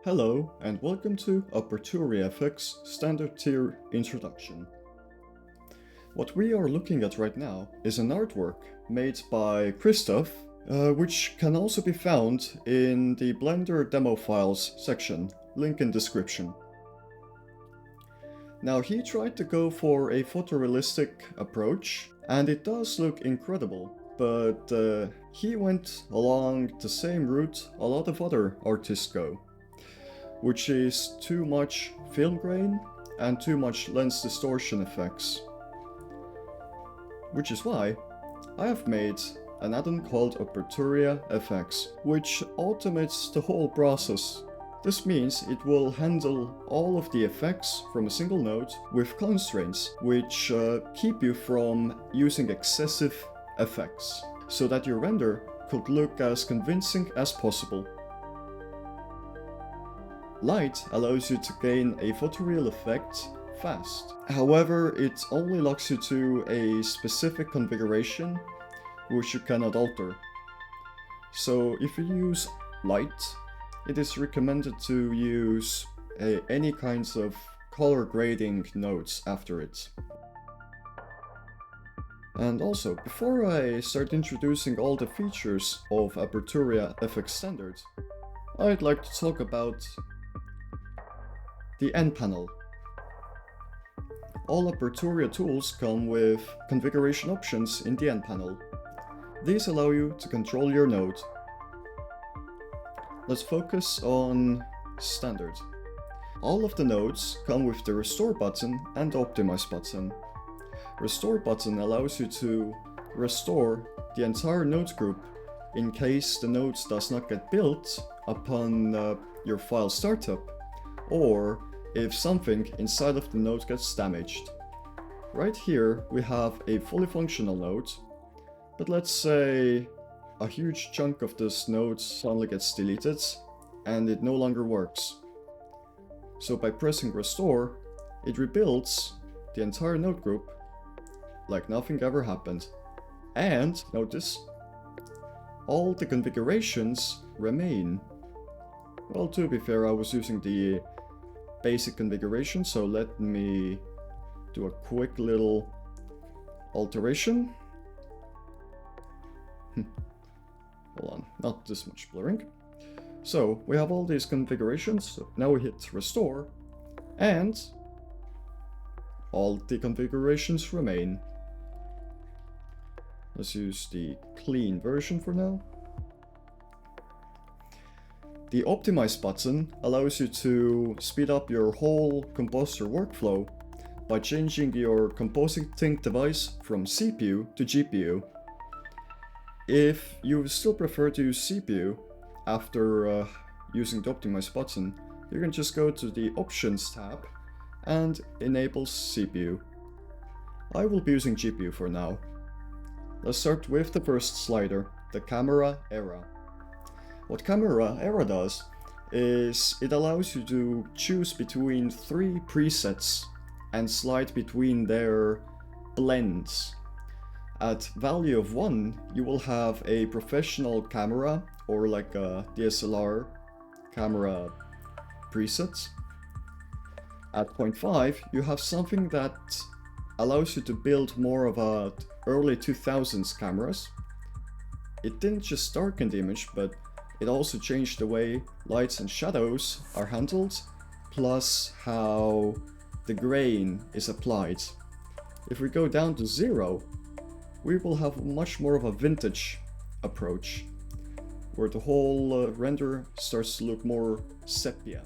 Hello and welcome to Aperturia FX Standard Tier Introduction. What we are looking at right now is an artwork made by Christoph, which can also be found in the Blender demo files section, link in description. Now he tried to go for a photorealistic approach, and it does look incredible, but he went along the same route a lot of other artists go, which is too much film grain and too much lens distortion effects. Which is why I have made an add-on called Aperturia FX, which automates the whole process. This means it will handle all of the effects from a single node with constraints, which keep you from using excessive effects, so that your render could look as convincing as possible. Lite allows you to gain a photoreal effect fast. However, it only locks you to a specific configuration, which you cannot alter. So if you use Lite, it is recommended to use any kinds of color grading nodes after it. And also, before I start introducing all the features of Aperturia FX Standard, I'd like to talk about the end panel. All Aperturia tools come with configuration options in the end panel. These allow you to control your node. Let's focus on standard. All of the nodes come with the restore button and optimize button. Restore button allows you to restore the entire node group in case the node does not get built upon your file startup, or if something inside of the node gets damaged. Right here we have a fully functional node, but let's say a huge chunk of this node suddenly gets deleted and it no longer works. So by pressing restore, it rebuilds the entire node group like nothing ever happened. And notice, all the configurations remain. Well, to be fair, I was using the basic configuration, so let me do a quick little alteration. Hold on, not this much blurring. So we have all these configurations, so now we hit restore, and all the configurations remain. Let's use the clean version for now. The optimize button allows you to speed up your whole composer workflow by changing your compositing device from CPU to GPU. If you still prefer to use CPU after using the optimize button, you can just go to the options tab and enable CPU. I will be using GPU for now. Let's start with the first slider, the camera era. What camera era does is it allows you to choose between 3 presets and slide between their blends. At value of 1, you will have a professional camera or like a DSLR camera preset. At 0.5, you have something that allows you to build more of a early 2000s cameras. It didn't just darken the image, but it also changed the way lights and shadows are handled, plus how the grain is applied. If we go down to 0, we will have much more of a vintage approach, where the whole render starts to look more sepia.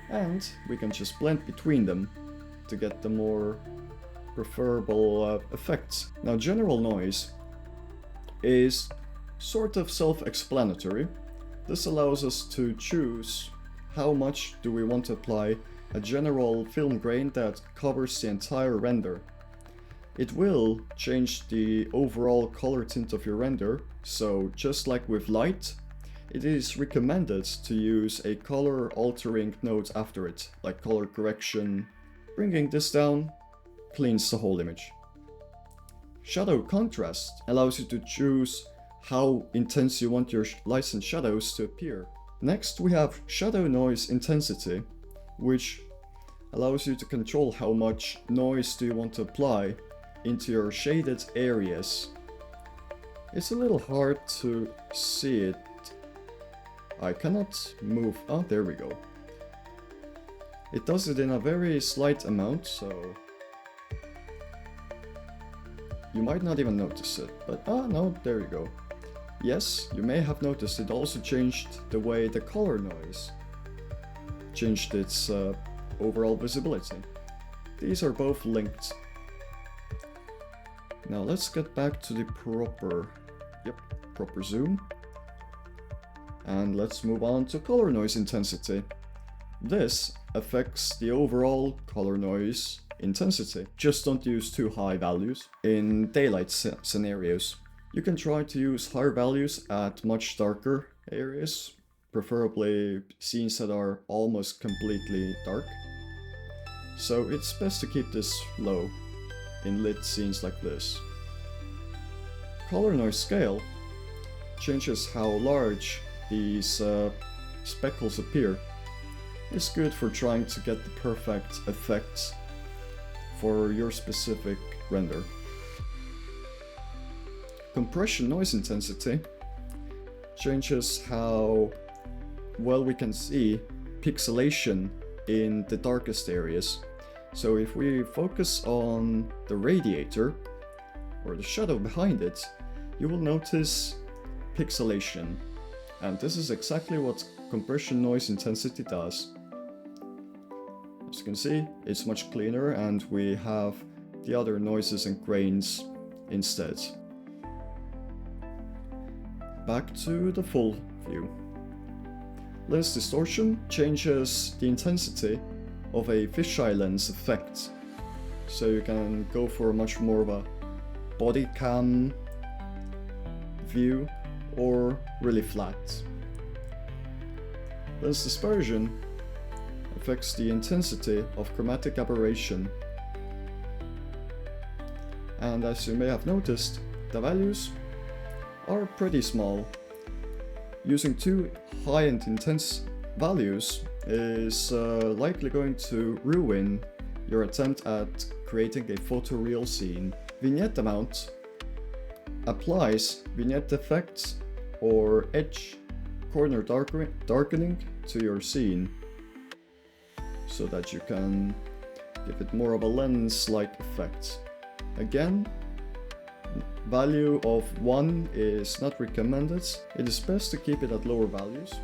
And we can just blend between them to get the more preferable effects. Now, general noise is sort of self-explanatory. This allows us to choose how much do we want to apply a general film grain that covers the entire render. It will change the overall color tint of your render, so just like with Lite, it is recommended to use a color altering node after it, like color correction. Bringing this down cleans the whole image. Shadow contrast allows you to choose how intense you want your lights and shadows to appear. Next we have shadow noise intensity, which allows you to control how much noise do you want to apply into your shaded areas. It's a little hard to see it. I cannot move. Oh, there we go. It does it in a very slight amount, so you might not even notice it, but no, there you go. Yes, you may have noticed it also changed the way the color noise changed its overall visibility. These are both linked. Now let's get back to the proper zoom. And let's move on to color noise intensity. This affects the overall color noise intensity. Just don't use too high values in daylight scenarios. You can try to use higher values at much darker areas, preferably scenes that are almost completely dark. So it's best to keep this low in lit scenes like this. Color noise scale changes how large these speckles appear. It's good for trying to get the perfect effect for your specific render. Compression noise intensity changes how well we can see pixelation in the darkest areas. So if we focus on the radiator or the shadow behind it, you will notice pixelation. And this is exactly what compression noise intensity does. As you can see, it's much cleaner and we have the other noises and grains instead. Back to the full view. Lens distortion changes the intensity of a fisheye lens effect. So you can go for much more of a body cam view or really flat. Lens dispersion affects the intensity of chromatic aberration. And as you may have noticed, the values are pretty small. Using too high and intense values is likely going to ruin your attempt at creating a photoreal scene. Vignette amount applies vignette effects or edge corner darkening to your scene so that you can give it more of a lens-like effect. Again, value of 1 is not recommended. It is best to keep it at lower values.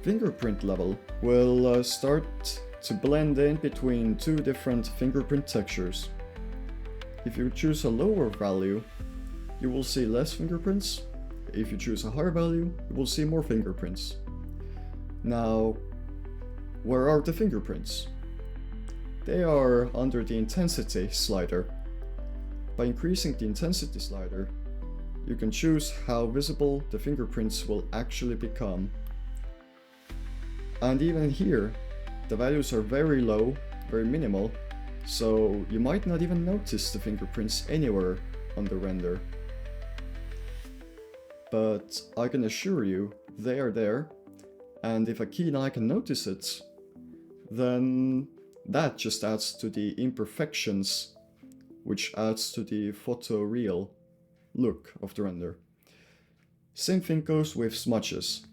Fingerprint level will start to blend in between two different fingerprint textures. If you choose a lower value, you will see less fingerprints. If you choose a higher value, you will see more fingerprints. Now, where are the fingerprints? They are under the intensity slider. By increasing the intensity slider, you can choose how visible the fingerprints will actually become. And even here, the values are very low, very minimal, so you might not even notice the fingerprints anywhere on the render. But I can assure you, they are there, and if a keen eye can notice it, then that just adds to the imperfections, which adds to the photoreal look of the render. Same thing goes with smudges.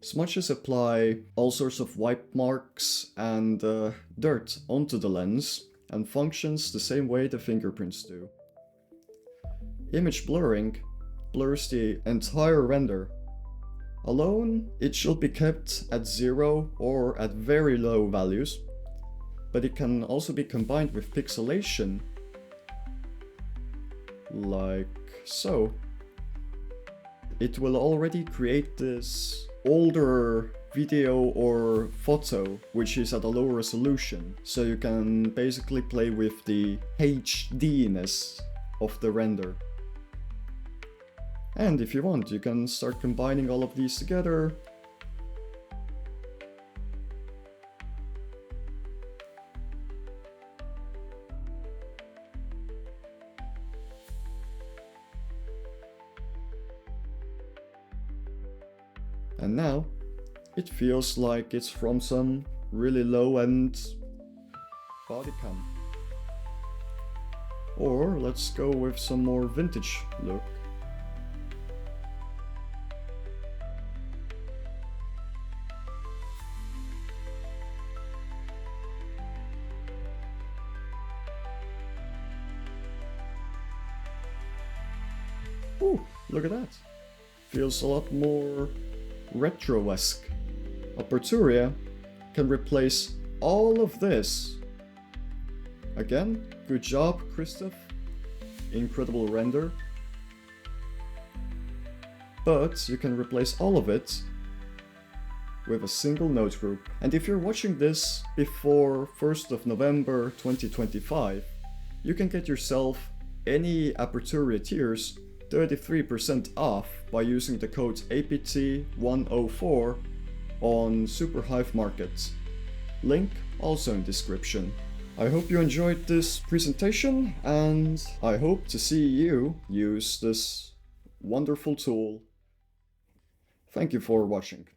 Smudges apply all sorts of wipe marks and dirt onto the lens and functions the same way the fingerprints do. Image blurring blurs the entire render. Alone, it should be kept at 0 or at very low values, but it can also be combined with pixelation, like so. It will already create this older video or photo which is at a lower resolution, so you can basically play with the HD-ness of the render. And if you want, you can start combining all of these together. And now, It feels like it's from some really low-end body cam. Or let's go with some more vintage look. Ooh, look at that. Feels a lot more retro-esque. Aperturia can replace all of this. Again, good job, Christoph. Incredible render. But you can replace all of it with a single node group. And if you're watching this before 1st of November 2025, you can get yourself any Aperturia tiers 33% off by using the code APT104 on Superhive Market. Link also in description. I hope you enjoyed this presentation, and I hope to see you use this wonderful tool. Thank you for watching.